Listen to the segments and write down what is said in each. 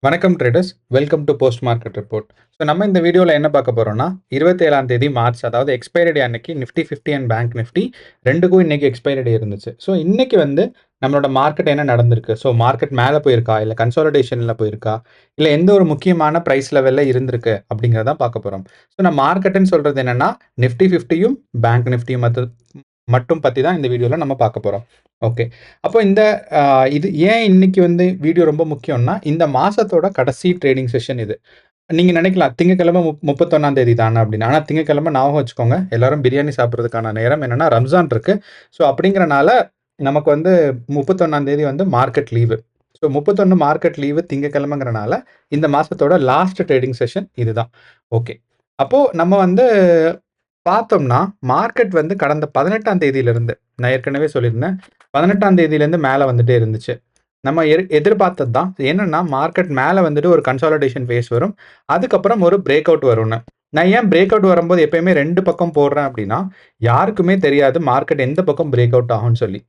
வணக்கம் traders, welcome to post market report. So நம்ம இந்த வீடியோவில் என்ன பார்க்க போகிறோம்னா 27ஆம் தேதி மார்ச், அதாவது எக்ஸ்பைரி டே அன்னைக்கு நிஃப்டி 50 அண்ட் பேங்க் நிஃப்டி ரெண்டுக்கும் இன்னைக்கு எக்ஸ்பைரி டே இருந்துச்சு. ஸோ இன்னைக்கு நம்மளோட மார்க்கெட் என்ன நடந்திருக்கு, ஸோ மார்க்கெட் மேலே போயிருக்கா, இல்லை கன்சாலிடேஷனில் போயிருக்கா, இல்லை எந்த ஒரு முக்கியமான ப்ரைஸ் லெவலில் இருந்திருக்கு அப்படிங்கிறதான் பார்க்க போகிறோம். ஸோ நான் மார்க்கெட்டுன்னு சொல்கிறது என்னென்னா நிஃப்டி 50யும் பேங்க் நிஃப்டியும் மட்டும் பற்றி தான் இந்த வீடியோவில் நம்ம பார்க்க போகிறோம். ஓகே, அப்போ இது ஏன் இன்னைக்கு வீடியோ ரொம்ப முக்கியம்னா, இந்த மாசத்தோட கடைசி ட்ரேடிங் செஷன் இது. நீங்க நினைக்கலாம் திங்கட்கிழமை 31ஆம் தேதி தானே அப்படின்னு. ஆனா திங்கட்கிழமை ஞாபகம் வச்சுக்கோங்க, எல்லாரும் பிரியாணி சாப்பிட்றதுக்கான நேரம் என்னன்னா ரம்ஜான் இருக்கு. ஸோ அப்படிங்கிறனால நமக்கு 31ஆம் தேதி market leave. So 31 market leave திங்கட்கிழமைங்கிறனால இந்த மாசத்தோட லாஸ்ட் ட்ரேடிங் செஷன் இதுதான். ஓகே, அப்போ நம்ம பார்த்தோம்னா மார்க்கெட் கடந்த 18ஆம் தேதியிலிருந்து, நான் ஏற்கனவே சொல்லியிருந்தேன், 18ஆம் தேதியிலேருந்து மேலே வந்துட்டே இருந்துச்சு. நம்ம எதிர்பார்த்தது தான் என்னன்னா, மார்க்கெட் மேலே ஒரு கன்சாலிடேஷன் ஃபேஸ் வரும், அதுக்கப்புறம் ஒரு பிரேக் அவுட் வரும்னு. நான் ஏன் பிரேக் அவுட் வரும்போது எப்பயுமே 2 பக்கம் போடுறேன் அப்படின்னா, யாருக்குமே தெரியாது மார்க்கெட் எந்த பக்கம் பிரேக் அவுட் ஆகும்னு சொல்லி.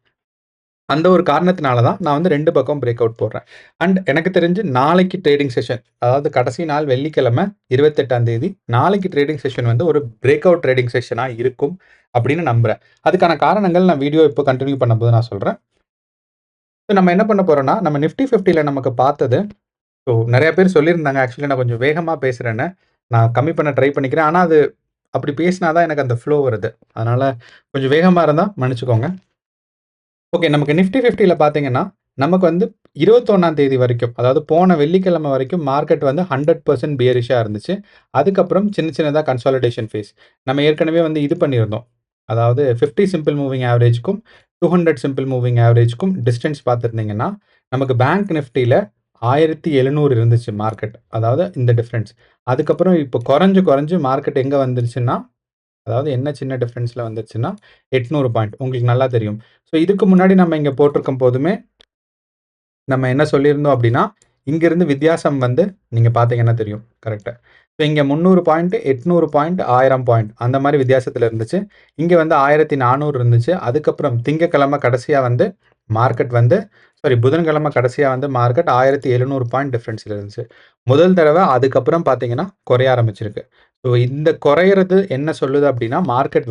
அந்த ஒரு காரணத்தினால தான் நான் 2 பக்கம் பிரேக் அவுட் போடுறேன். அண்ட் எனக்கு தெரிஞ்சு நாளைக்கு ட்ரேடிங் செஷன், அதாவது கடைசி நாள் வெள்ளிக்கிழமை 28ஆம் தேதி, நாளைக்கு ட்ரேடிங் செஷன் ஒரு பிரேக் அவுட் ட்ரேடிங் செஷனாக இருக்கும் அப்படின்னு நம்புகிறேன். அதுக்கான காரணங்கள் நான் வீடியோ இப்போ கண்டினியூ பண்ணும்போது நான் சொல்கிறேன். ஸோ நம்ம என்ன பண்ண போகிறோம்னா, நம்ம நிஃப்டி 50ல் நமக்கு பார்த்தது, ஸோ நிறைய பேர் சொல்லியிருந்தாங்க ஆக்சுவலி நான் கொஞ்சம் வேகமாக பேசுகிறேன்னு, நான் கம்மி பண்ண ட்ரை பண்ணிக்கிறேன். ஆனால் அது அப்படி பேசினா தான் எனக்கு அந்த ஃப்ளோ வருது. அதனால் கொஞ்சம் வேகமாக இருந்தால் மன்னிச்சுக்கோங்க. ஓகே, நமக்கு நிஃப்டி 50ல பார்த்தீங்கன்னா, நமக்கு 21ஆம் தேதி வரைக்கும், அதாவது போன வெள்ளிக்கிழமை வரைக்கும் மார்க்கெட் 100% பியரிஷாக இருந்துச்சு. அதுக்கப்புறம் சின்ன சின்னதாக கன்சாலிடேஷன் ஃபேஸ். நம்ம ஏற்கனவே இது பண்ணியிருந்தோம். அதாவது 50 சிம்பிள் மூவிங் ஆவரேஜ்க்கும் 200 சிம்பிள் மூவிங் ஆவரேஜ்க்கும் டிஸ்டன்ஸ் பார்த்துருந்தீங்கன்னா, நமக்கு பேங்க் நிஃப்டியில் 1700 இருந்துச்சு மார்க்கெட். அதாவது இந்த டிஃப்ரென்ஸ். அதுக்கப்புறம் இப்போ குறைஞ்சு மார்க்கெட் எங்கே வந்துருச்சுன்னா, அதாவது என்ன சின்ன டிஃப்ரென்ஸில் வந்துருச்சுன்னா 800 பாயிண்ட். உங்களுக்கு நல்லா தெரியும். ஸோ இதுக்கு முன்னாடி நம்ம இங்கே போட்டிருக்கும் போதுமே நம்ம என்ன சொல்லியிருந்தோம் அப்படின்னா, இங்கிருந்து வித்தியாசம் நீங்கள் பார்த்தீங்கன்னா தெரியும் கரெக்டாக. ஸோ இங்கே 300 பாயிண்ட், 800 பாயிண்ட், 1000 பாயிண்ட் அந்த மாதிரி வித்தியாசத்தில் இருந்துச்சு. இங்கே 1400 இருந்துச்சு. அதுக்கப்புறம் திங்கக்கிழமை கடைசியாக மார்க்கெட் புதன்கிழமை கடைசியாக மார்க்கெட் 1700 பாயிண்ட் டிஃப்ரென்ஸில் இருந்துச்சு. முதல் தடவை. அதுக்கப்புறம் பார்த்தீங்கன்னா குறைய ஆரம்பிச்சிருக்கு. ஸோ இந்த குறையிறது என்ன சொல்லுது அப்படின்னா, மார்க்கெட்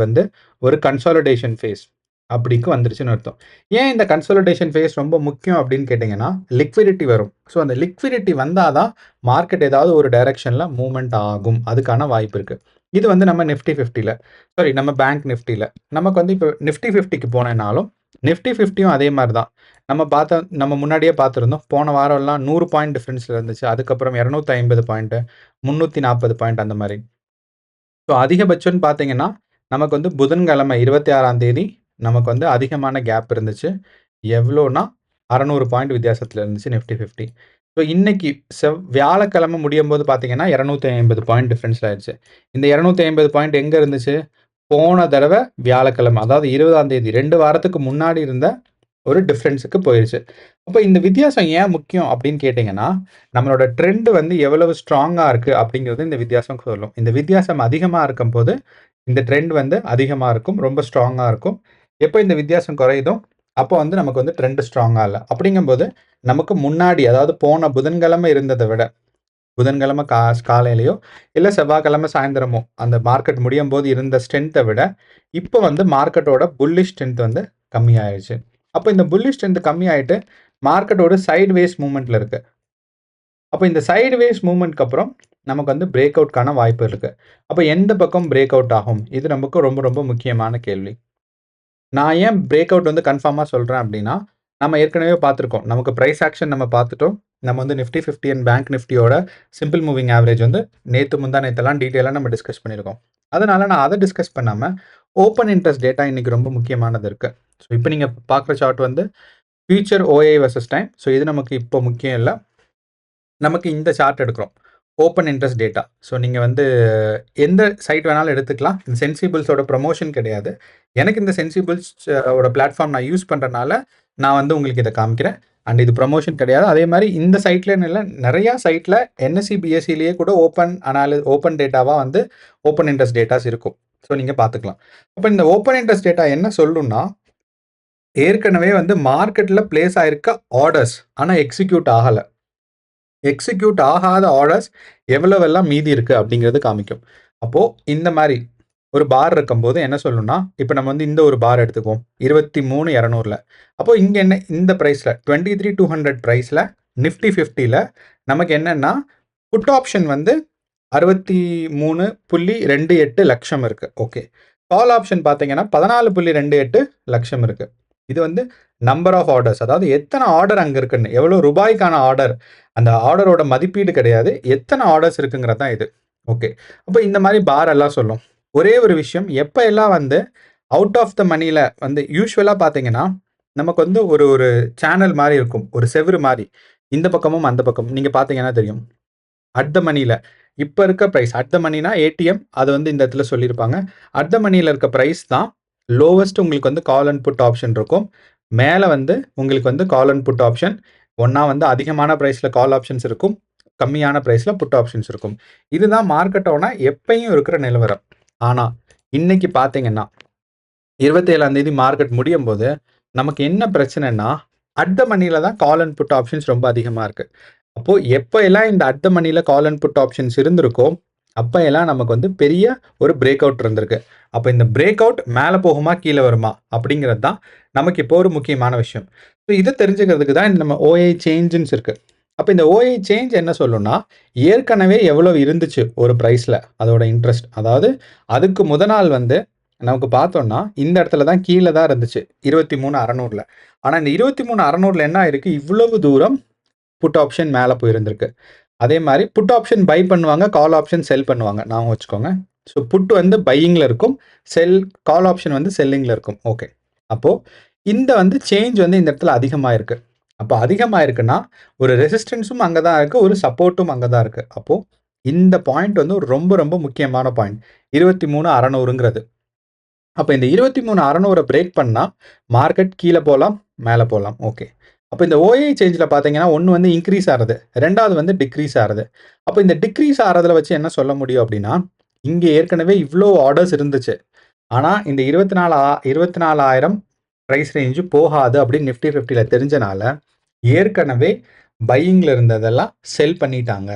ஒரு கன்சாலிடேஷன் ஃபேஸ் அப்படிக்கு வந்துருச்சுன்னு அர்த்தம். ஏன் இந்த கன்சாலிடேஷன் ஃபேஸ் ரொம்ப முக்கியம் அப்படின்னு கேட்டிங்கன்னா, லிக்விடிட்டி வரும். ஸோ அந்த லிக்விடிட்டி வந்தால் தான் மார்க்கெட் ஏதாவது ஒரு டைரெக்ஷனில் மூவ்மெண்ட் ஆகும். அதுக்கான வாய்ப்பு இருக்குது. இது நம்ம நிஃப்டி 50ல, நம்ம பேங்க் நிஃப்டியில் நமக்கு இப்போ நிஃப்டி 50க்கு போனேனாலும் நிஃப்டி 50யும் அதே மாதிரி தான். நம்ம முன்னாடியே பார்த்துருந்தோம். போன வாரம்லாம் 100 பாயிண்ட் டிஃப்ரென்ஸில் இருந்துச்சு. அதுக்கப்புறம் 250 பாயிண்ட்டு, 340 பாயிண்ட் அந்த மாதிரி. ஸோ அதிகபட்சம்னு பார்த்தீங்கன்னா, நமக்கு புதன்கிழமை 26ஆம் தேதி நமக்கு அதிகமான கேப் இருந்துச்சு. எவ்வளோனா 600 பாயிண்ட் வித்தியாசத்தில் இருந்துச்சு நிஃப்டி 50. ஸோ இன்னைக்கு வியாழக்கிழமை முடியும்போது பார்த்தீங்கன்னா 250 பாயிண்ட் டிஃப்ரென்ஸில் ஆயிடுச்சு. இந்த 250 பாயிண்ட் எங்கே இருந்துச்சு? போன தடவை வியாழக்கிழமை, அதாவது 20ஆம் தேதி 2 வாரத்துக்கு முன்னாடி இருந்த ஒரு டிஃப்ரென்ஸுக்கு போயிடுச்சு. அப்போ இந்த வித்தியாசம் ஏன் முக்கியம் அப்படின்னு கேட்டிங்கன்னா, நம்மளோட ட்ரெண்ட் எவ்வளவு ஸ்ட்ராங்காக இருக்குது அப்படிங்கிறது இந்த வித்தியாசம் சொல்லும். இந்த வித்தியாசம் அதிகமாக இருக்கும்போது இந்த ட்ரெண்ட் அதிகமாக இருக்கும், ரொம்ப ஸ்ட்ராங்காக இருக்கும். எப்போ இந்த வித்தியாசம் குறையுதோ அப்போ நமக்கு ட்ரெண்ட் ஸ்ட்ராங்காக இல்லை. அப்படிங்கும்போது நமக்கு முன்னாடி, அதாவது போன புதன்கிழமை இருந்ததை விட, புதன்கிழமை காலையிலையோ இல்லை செவ்வாய்க்கிழமை சாயந்தரமோ அந்த மார்க்கெட் முடியும் போது இருந்த ஸ்ட்ரென்த்தை விட இப்போ மார்க்கெட்டோட புல்லிஷ் ஸ்ட்ரென்த் கம்மியாயிடுச்சு. அப்போ இந்த புல்லிஷ் ஸ்ட்ரென்த் கம்மியாயிட்டு மார்க்கெட்டோட சைடு வேஸ் மூவ்மெண்ட்டில் இருக்கு. அப்போ இந்த சைடு வேஸ் மூவ்மெண்ட்க்கு அப்புறம் நமக்கு பிரேக் அவுட்கான வாய்ப்பு இருக்கு. அப்போ எந்த பக்கம் பிரேக் அவுட் ஆகும்? இது நமக்கு ரொம்ப ரொம்ப முக்கியமான கேள்வி. நான் ஏன் பிரேக் அவுட் கன்ஃபார்மாக சொல்கிறேன் அப்படின்னா, நம்ம ஏற்கனவே பார்த்துருக்கோம். நமக்கு ப்ரைஸ் ஆக்ஷன் நம்ம பார்த்துட்டோம். நம்ம நிஃப்டி 50 அண்ட் பேங்க் நிஃப்டியோட சிம்பிள் மூவிங் ஆவரேஜ் முந்தா நேத்தெல்லாம் டீட்டெயிலாக நம்ம டிஸ்கஸ் பண்ணியிருக்கோம். அதனால நான் அதை டிஸ்கஸ் பண்ணாமல் ஓப்பன் இன்ட்ரெஸ்ட் டேட்டா இன்னைக்கு ரொம்ப முக்கியமானது இருக்கு. ஸோ இப்போ நீங்கள் பார்க்குற chart future OA versus time. So இது நமக்கு இப்போ முக்கியம் இல்லை. நமக்கு இந்த சார்ட் எடுக்கிறோம், ஓப்பன் இன்ட்ரெஸ்ட் டேட்டா. ஸோ நீங்கள் எந்த சைட் வேணாலும் எடுத்துக்கலாம். இந்த சென்சிபிள்ஸோட ப்ரமோஷன் கிடையாது. எனக்கு இந்த சென்சிபிள்ஸ் ஓட பிளாட்ஃபார்ம் நான் யூஸ் பண்ணுறனால நான் உங்களுக்கு இதை காமிக்கிறேன். அண்ட் இது ப்ரமோஷன் கிடையாது. அதே மாதிரி இந்த சைட்லேன்னு இல்லை, நிறையா சைட்டில் என்எஸ்சி பிஎஸ்சிலேயே கூட ஓப்பன் டேட்டாவாக ஓப்பன் இன்ட்ரெஸ்ட் டேட்டாஸ் இருக்கும். ஸோ நீங்கள் பார்த்துக்கலாம். அப்போ இந்த ஓப்பன் இன்ட்ரெஸ்ட் டேட்டா என்ன சொல்லுன்னா, ஏற்கனவே மார்க்கெட்டில் பிளேஸ் ஆகிருக்க ஆர்டர்ஸ் ஆனால் எக்ஸிக்யூட் ஆகலை. எக்ஸிக்யூட் ஆகாத ஆர்டர்ஸ் எவ்வளவெல்லாம் மீதி இருக்குது அப்படிங்கிறது காமிக்கும். அப்போது இந்த மாதிரி ஒரு பார் இருக்கும்போது என்ன சொல்லணும்னா, இப்போ நம்ம வந்து இந்த ஒரு பார் எடுத்துக்குவோம் 23,200. அப்போது இங்கே என்ன இந்த ப்ரைஸில் 23,200 ப்ரைஸில் நிஃப்டி 50ல் நமக்கு என்னென்னா புட் ஆப்ஷன் வந்து 63.28 லட்சம் இருக்குது. ஓகே, கால் ஆப்ஷன் பார்த்தீங்கன்னா 14.28 லட்சம் இருக்குது. இது வந்து நம்பர் ஆஃப் ஆர்டர்ஸ், அதாவது எத்தனை ஆர்டர் அங்கே இருக்குன்னு, எவ்வளோ ரூபாய்க்கான ஆர்டர், அந்த ஆர்டரோட மதிப்பீடு கிடையாது, எத்தனை ஆர்டர்ஸ் இருக்குங்கிறது தான் இது. ஓகே, அப்போ இந்த மாதிரி பார் எல்லாம் சொல்லும். ஒரே ஒரு விஷயம், எப்போ எல்லாம் வந்து அவுட் ஆஃப் த மணியில் வந்து யூஸ்வலாக பார்த்தீங்கன்னா நமக்கு வந்து ஒரு ஒரு சேனல் மாதிரி இருக்கும், ஒரு செவ்வறு மாதிரி, இந்த பக்கமும் அந்த பக்கமும் நீங்கள் பார்த்தீங்கன்னா தெரியும். அட் த மணியில் இப்போ இருக்க ப்ரைஸ், அட் த மணினா ஏடிஎம், அது வந்து இந்த இடத்துல சொல்லியிருப்பாங்க. அட் த மணியில் இருக்க ப்ரைஸ் தான் லோவஸ்ட் உங்களுக்கு வந்து கால் அண்ட் புட் ஆப்ஷன் இருக்கும். மேலே வந்து உங்களுக்கு வந்து கால் அண்ட் புட் ஆப்ஷன் ஒன்றா வந்து அதிகமான ப்ரைஸில் கால் ஆப்ஷன்ஸ் இருக்கும், கம்மியான ப்ரைஸில் புட் ஆப்ஷன்ஸ் இருக்கும். இதுதான் மார்க்கெட்டோட எப்பயும் இருக்கிற நிலவரம். ஆனால் இன்னைக்கு பார்த்தீங்கன்னா 27ஆம் தேதி மார்க்கெட் முடியும் போது நமக்கு என்ன பிரச்சனைனா, அட் த மணியில் தான் கால் அண்ட் புட் ஆப்ஷன்ஸ் ரொம்ப அதிகமாக இருக்குது. அப்போது எப்போ எல்லாம் இந்த அட் த மணியில் கால் அண்ட் புட் ஆப்ஷன்ஸ் இருந்திருக்கோ அப்போ எல்லாம் நமக்கு வந்து பெரிய ஒரு பிரேக் அவுட் இருந்திருக்கு. அப்போ இந்த பிரேக் அவுட் மேலே போகுமா கீழே வருமா அப்படிங்கிறது தான் நமக்கு இப்போ ஒரு முக்கியமான விஷயம். ஸோ இதை தெரிஞ்சுக்கிறதுக்கு தான் நம்ம ஓஐ சேஞ்சுன்னு இருக்குது. அப்போ இந்த ஓஐ சேஞ்ச் என்ன சொல்லுன்னா, ஏற்கனவே எவ்வளோ இருந்துச்சு ஒரு ப்ரைஸில் அதோட இன்ட்ரெஸ்ட், அதாவது அதுக்கு முத நாள் வந்து நமக்கு பார்த்தோம்னா இந்த இடத்துல தான் கீழே தான் இருந்துச்சு 23,600. ஆனால் இந்த 23,600 என்ன ஆயிருக்கு, இவ்வளவு தூரம் புட் ஆப்ஷன் மேலே போயிருந்திருக்கு. அதே மாதிரி புட் ஆப்ஷன் பை பண்ணுவாங்க, கால் ஆப்ஷன் செல் பண்ணுவாங்க, நான் வச்சுக்கோங்க. ஸோ புட் வந்து பையிங்கில் இருக்கும், கால் ஆப்ஷன் வந்து செல்லிங்கில் இருக்கும். ஓகே, அப்போது இந்த வந்து சேஞ்ச் வந்து இந்த இடத்துல அதிகமாக இருக்குது. அப்போ அதிகமாக இருக்குன்னா ஒரு ரெசிஸ்டன்ஸும் அங்கே தான் இருக்குது, ஒரு சப்போர்ட்டும் அங்கே தான் இருக்குது. அப்போது இந்த பாயிண்ட் வந்து ஒரு ரொம்ப ரொம்ப முக்கியமான பாயிண்ட் 23,600ங்கிறது. அப்போ இந்த 23,600 பிரேக் பண்ணால் மார்க்கெட் கீழே போகலாம், மேலே போகலாம். ஓகே, அப்போ இந்த ஓஐ சேஞ்சில் பார்த்தீங்கன்னா ஒன்று வந்து இன்க்ரீஸ் ஆகிறது, ரெண்டாவது வந்து டிக்ரீஸ் ஆகிறது. அப்போ இந்த டிக்ரீஸ் ஆகிறதுல வச்சு என்ன சொல்ல முடியும் அப்படின்னா, இங்கே ஏற்கனவே இவ்வளோ ஆர்டர்ஸ் இருந்துச்சு, ஆனால் இந்த 24,000 ப்ரைஸ் ரேஞ்சு போகாது அப்படின்னு நிஃப்டி 50ல் தெரிஞ்சனால ஏற்கனவே பையிங்கில் இருந்ததெல்லாம் செல் பண்ணிட்டாங்க.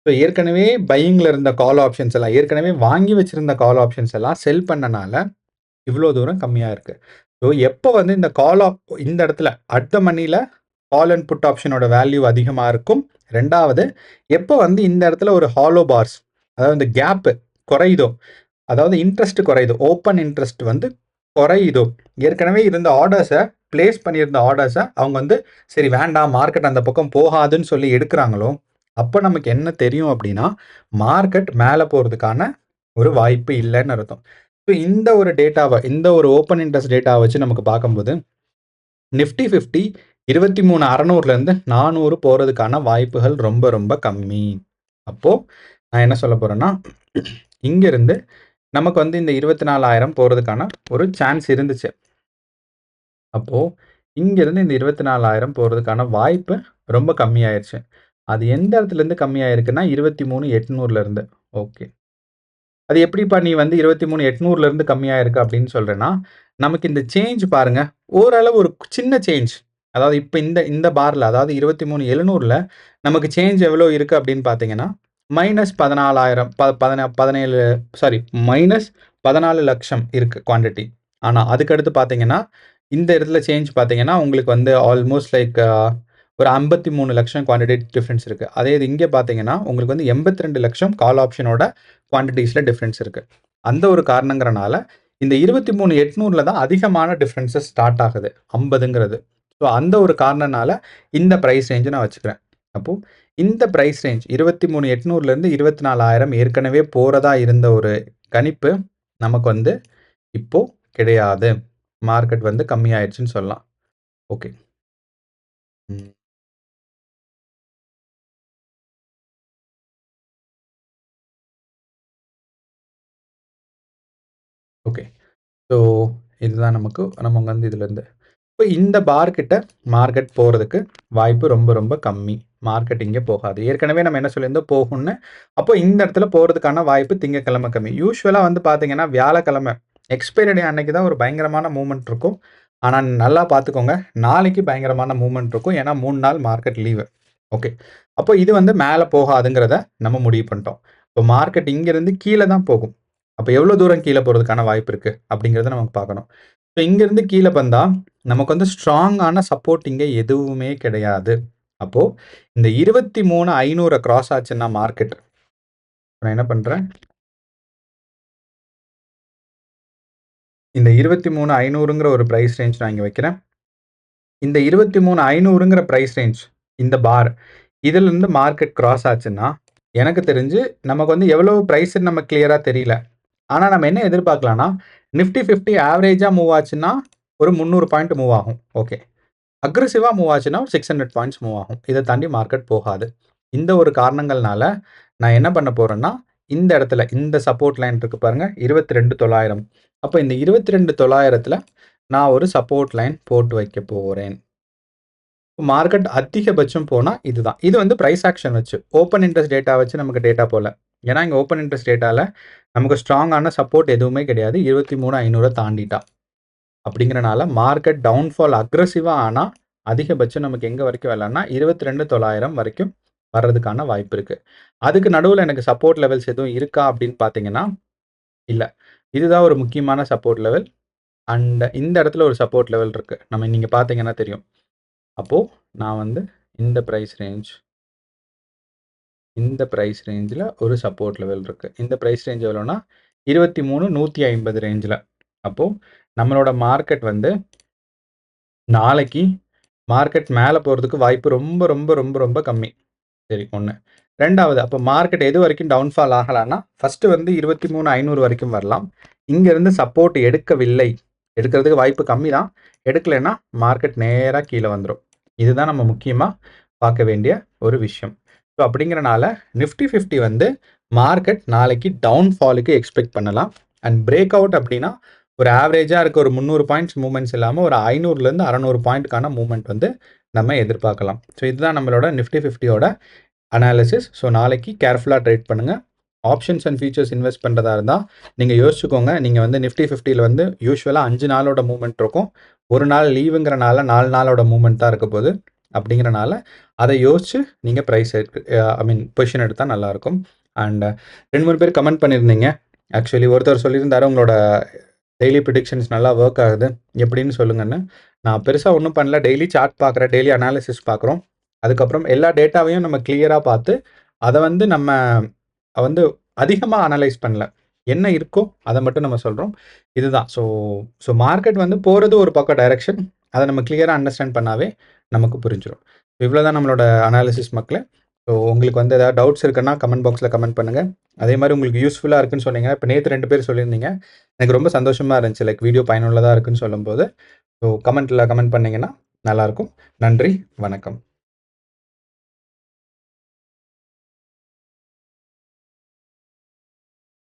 ஸோ ஏற்கனவே பையிங்கில் இருந்த கால் ஆப்ஷன்ஸ் எல்லாம், ஏற்கனவே வாங்கி வச்சுருந்த கால் ஆப்ஷன்ஸ் எல்லாம் செல் பண்ணனால இவ்வளோ தூரம் கம்மியாக இருக்குது. ஸோ எப்போ வந்து இந்த இந்த இடத்துல அட் த மணியில் கால் அண்ட் புட் ஆப்ஷனோட வேல்யூ அதிகமாக இருக்கும். ரெண்டாவது, எப்போ வந்து இந்த இடத்துல ஒரு ஹாலோ பார்ஸ், அதாவது இந்த கேப்பு குறையுதோ, அதாவது இன்ட்ரெஸ்ட் குறையுதோ, ஓப்பன் இன்ட்ரெஸ்ட் வந்து குறையுதோ, ஏற்கனவே இருந்த ஆர்டர்ஸை பிளேஸ் பண்ணியிருந்த ஆர்டர்ஸை அவங்க வந்து சரி வேண்டாம் மார்க்கெட் அந்த பக்கம் போகாதுன்னு சொல்லி எடுக்கிறாங்களோ, அப்போ நமக்கு என்ன தெரியும் அப்படின்னா மார்க்கெட் மேலே போகிறதுக்கான ஒரு வாய்ப்பு இல்லைன்னு அர்த்தம். ஸோ இந்த ஒரு டேட்டாவை, இந்த ஒரு ஓப்பன் இன்ட்ரெஸ்ட் டேட்டாவை வச்சு நமக்கு பார்க்கும்போது நிஃப்டி 50 23,600லேருந்து 400 போகிறதுக்கான வாய்ப்புகள் ரொம்ப ரொம்ப கம்மி. அப்போது நான் என்ன சொல்ல போகிறேன்னா, இங்கேருந்து நமக்கு வந்து இந்த 24,000 போகிறதுக்கான ஒரு சான்ஸ் இருந்துச்சு. அப்போது இங்கேருந்து இந்த 24,000 போகிறதுக்கான வாய்ப்பு ரொம்ப கம்மியாயிருச்சு. அது எந்த இடத்துலேருந்து கம்மியாயிருக்குன்னா 23,800லேருந்து. ஓகே, அது எப்படிப்பா நீ வந்து 23,800லேருந்து கம்மியாக இருக்கு அப்படின்னு சொல்கிறேன்னா, நமக்கு இந்த சேஞ்ச் பாருங்கள், ஓரளவு ஒரு சின்ன சேஞ்ச். அதாவது இப்போ இந்த பாரில், அதாவது 23,700ல் நமக்கு சேஞ்ச் எவ்வளோ இருக்குது அப்படின்னு பார்த்தீங்கன்னா -14,000 17 சாரி -14 லட்சம் இருக்குது குவான்டிட்டி. ஆனால் அதுக்கடுத்து பார்த்தீங்கன்னா இந்த இடத்துல சேஞ்ச் பார்த்தீங்கன்னா உங்களுக்கு வந்து ஆல்மோஸ்ட் லைக் ஒரு 53 லட்சம் குவான்டிட்டி டிஃப்ரென்ஸ் இருக்குது. அதே இது இங்கே பார்த்தீங்கன்னா உங்களுக்கு வந்து 82 லட்சம் கால் ஆப்ஷனோட குவான்டிட்டிஸில் டிஃப்ரென்ஸ் இருக்குது. அந்த ஒரு காரணங்கிறனால இந்த 23,800ல் தான் அதிகமான டிஃப்ரென்சஸ் ஸ்டார்ட் ஆகுது 50ங்கிறது. ஸோ அந்த ஒரு காரணனால இந்த ப்ரைஸ் ரேஞ்சு நான் வச்சுக்கிறேன். அப்போது இந்த ப்ரைஸ் ரேஞ்ச் 23,800லேருந்து 24,000 ஏற்கனவே போகிறதா இருந்த ஒரு கணிப்பு நமக்கு வந்து இப்போது கிடையாது. மார்க்கெட் வந்து கம்மியாயிடுச்சுன்னு சொல்லலாம். Okay, okay. ஸோ இதுதான் நம்ம வந்து இதுலேருந்து இப்போ இந்த பார்க்கிட்ட மார்க்கெட் போகிறதுக்கு வாய்ப்பு ரொம்ப ரொம்ப கம்மி. மார்க்கெட் இங்கே போகாது. ஏற்கனவே நம்ம என்ன சொல்லியிருந்தோம் போகும்னு. அப்போ இந்த இடத்துல போகிறதுக்கான வாய்ப்பு திங்கக்கிழமை கம்மி. யூஸ்வலாக வந்து பார்த்தீங்கன்னா வியாழக்கிழமை எக்ஸ்பைரி டே அன்னைக்கு தான் ஒரு பயங்கரமான மூவ்மெண்ட் இருக்கும். ஆனால் நல்லா பார்த்துக்கோங்க, நாளைக்கு பயங்கரமான மூவ்மெண்ட் இருக்கும். ஏன்னா 3 நாள் மார்க்கெட் லீவு. ஓகே. அப்போ இது வந்து மேல போகாதுங்கிறத நம்ம முடிவு பண்ணிட்டோம். இப்போ மார்க்கெட் இங்கேருந்து கீழ தான் போகும். அப்போ எவ்வளோ தூரம் கீழ போறதுக்கான வாய்ப்பு இருக்கு? அப்படிங்கிறத நமக்கு பார்க்கணும். ஸோ இங்கேருந்து கீழ வந்தா, நமக்கு வந்து ஸ்ட்ராங்கான சப்போர்ட் இங்க எதுவுமே கிடையாது. அப்போ இந்த 23,500 கிராஸ் ஆச்சுன்னா மார்க்கெட், நான் என்ன பண்றேன், இந்த 23,500ங்கிற ஒரு பிரைஸ் ரேஞ்ச் நான் இங்க வைக்கிறேன். இந்த 23,500ங்கிற பிரைஸ் ரேஞ்ச், இந்த பார், இதிலிருந்து மார்க்கெட் கிராஸ் ஆச்சுன்னா, எனக்கு தெரிஞ்சு நமக்கு வந்து எவ்வளவு பிரைஸ்ன்னு நமக்கு கிளியரா தெரியல. ஆனா நம்ம என்ன எதிர்பார்க்கலாம்னா, நிஃப்டி 50 ஆவரேஜா மூவ் ஆச்சுன்னா, ஒரு 300 பாயிண்ட் மூவ் ஆகும். ஓகே. அக்ரெசிவா மூவ் ஆச்சுன்னா, ஒரு 600 பாயிண்ட்ஸ் மூவ் ஆகும். இத தாண்டி மார்க்கெட் போகாது. இந்த ஒரு காரணங்கள்னால, நான் என்ன பண்ண போறேன்னா, இந்த இடத்துல, இந்த சப்போர்ட் லைன் இருக்கு பாருங்க, 22,900. அப்ப இந்த 22,900ல நான் ஒரு சப்போர்ட் லைன் போட்டு வைக்க போறேன். மார்க்கெட் அதிகபட்சம் போனா இதுதான். இது வந்து பிரைஸ் ஆக்ஷன் வச்சு. ஓப்பன் இன்ட்ரெஸ்ட் டேட்டா வச்சு நமக்கு டேட்டா போல. ஏன்னா, இங்க ஓப்பன் இன்ட்ரெஸ்ட் டேட்டால நமக்கு ஸ்ட்ராங்கான சப்போர்ட் எதுவுமே கிடையாது. 23,500 தாண்டிட்டா. அப்படிங்கிறனால மார்க்கெட் டவுன்ஃபால் அக்ரெசிவா ஆனா, அதிகபட்சம் நமக்கு எங்க வரைக்கும் வரலாம்னா, 22,900 வரைக்கும் வர்றதுக்கான வாய்ப்பு இருக்கு. அதுக்கு நடுவுல எனக்கு சப்போர்ட் லெவல்ஸ் எதுவும் இருக்கா அப்படின்னு பார்த்தீங்கன்னா, இல்ல. இதுதான் ஒரு முக்கியமான சப்போர்ட் லெவல். அண்ட் இந்த இடத்துல ஒரு சப்போர்ட் லெவல் இருக்கு. நீங்க பார்த்தீங்கன்னா தெரியும். அப்போ நான் வந்து இந்த பிரைஸ் ரேஞ்ச், இந்த பிரைஸ் ரேஞ்சில ஒரு சப்போர்ட் லெவல் இருக்கு. இந்த பிரைஸ் ரேஞ்ச் எவ்வளோனா 23,150 ரேஞ்சில. அப்போ நம்மளோட மார்க்கெட் வந்து நாளைக்கு மார்க்கெட் மேல போறதுக்கு வாய்ப்பு ரொம்ப ரொம்ப ரொம்ப ரொம்ப கம்மி. சரி 1. 2வது, அப்போ மார்க்கெட் எது வரைக்கும் டவுன்ஃபால் ஆகலான்னா, ஃபர்ஸ்ட் வந்து 23,500 வரைக்கும் வரலாம். இங்க இருந்து சப்போர்ட் எடுக்கவில்லை. எடுக்கிறதுக்கு வாய்ப்பு கம்மி தான். எடுக்கலைன்னா மார்க்கெட் நேரா கீழ வந்துரும். இதுதான் நம்ம முக்கியமா பார்க்க வேண்டிய ஒரு விஷயம். ஸோ அப்படிங்கிறனால நிஃப்டி 50 வந்து மார்க்கெட் நாளைக்கு டவுன்ஃபாலுக்கு எக்ஸ்பெக்ட் பண்ணலாம். அண்ட் பிரேக் அவுட் அப்படின்னா, ஒரு ஆவரேஜா இருக்க ஒரு 300 பாயிண்ட்ஸ் மூவ்மெண்ட்ஸ் இல்லாம ஒரு 500லேருந்து 600 பாயிண்ட்க்கான மூவ்மெண்ட் வந்து நம்ம எதிர்பார்க்கலாம். ஸோ இதுதான் நம்மளோட நிஃப்டி 50யோட அனாலிசிஸ். ஸோ நாளைக்கு கேர்ஃபுல்லாக ட்ரேட் பண்ணுங்கள். ஆப்ஷன்ஸ் அண்ட் ஃபியூச்சர்ஸ் இன்வெஸ்ட் பண்ணுறதா இருந்தால் நீங்கள் யோசிச்சுக்கோங்க. நீங்கள் வந்து நிஃப்டி 50ல் வந்து யூஸ்வலாக 5 நாளோட மூவ்மெண்ட் இருக்கும். ஒரு நாள் லீவுங்கிறனால 4 நாளோட மூவ்மெண்ட் தான் இருக்க போகுது. அப்படிங்கிறனால அதை யோசிச்சு நீங்கள் ப்ரைஸ் பொசிஷன் எடுத்தால் நல்லாயிருக்கும். அண்ட் 2-3 பேர் கமெண்ட் பண்ணியிருந்தீங்க. ஆக்சுவலி ஒருத்தர் சொல்லியிருந்தாரு, உங்களோட டெய்லி ப்ரிடிக்ஷன்ஸ் நல்லா ஒர்க் ஆகுது, எப்படின்னு சொல்லுங்கன்னு. நான் பெருசாக ஒன்றும் பண்ணல. டெய்லி சார்ட் பார்க்குறேன், டெய்லி அனாலிசிஸ் பார்க்குறோம். அதுக்கப்புறம் எல்லா டேட்டாவையும் நம்ம கிளியராக பார்த்து அதை வந்து நம்ம வந்து அதிகமாக அனலைஸ் பண்ணல. என்ன இருக்கோ அதை மட்டும் நம்ம சொல்கிறோம். இதுதான். ஸோ மார்க்கெட் வந்து போகிறது ஒரு பக்கம் டைரக்ஷன், அதை நம்ம கிளியராக அண்டர்ஸ்டாண்ட் பண்ணாவே நமக்கு புரிஞ்சிடும். இவ்வளோ தான் நம்மளோட அனாலிசிஸ் மக்களே. ஸோ உங்களுக்கு வந்து ஏதாவது டவுட்ஸ் இருக்குன்னா கமெண்ட் பாக்ஸில் கமெண்ட் பண்ணுங்கள். அதே மாதிரி உங்களுக்கு யூஸ்ஃபுல்லாக இருக்குன்னு சொன்னீங்க. இப்போ நேற்று 2 பேர் சொல்லியிருந்தீங்க. எனக்கு ரொம்ப சந்தோஷமாக இருந்துச்சு. லைக் வீடியோ பயனுள்ளதாக இருக்குன்னு சொல்லும்போது. ஸோ கமெண்ட் பண்ணிங்கன்னா நல்லாயிருக்கும். நன்றி, வணக்கம்.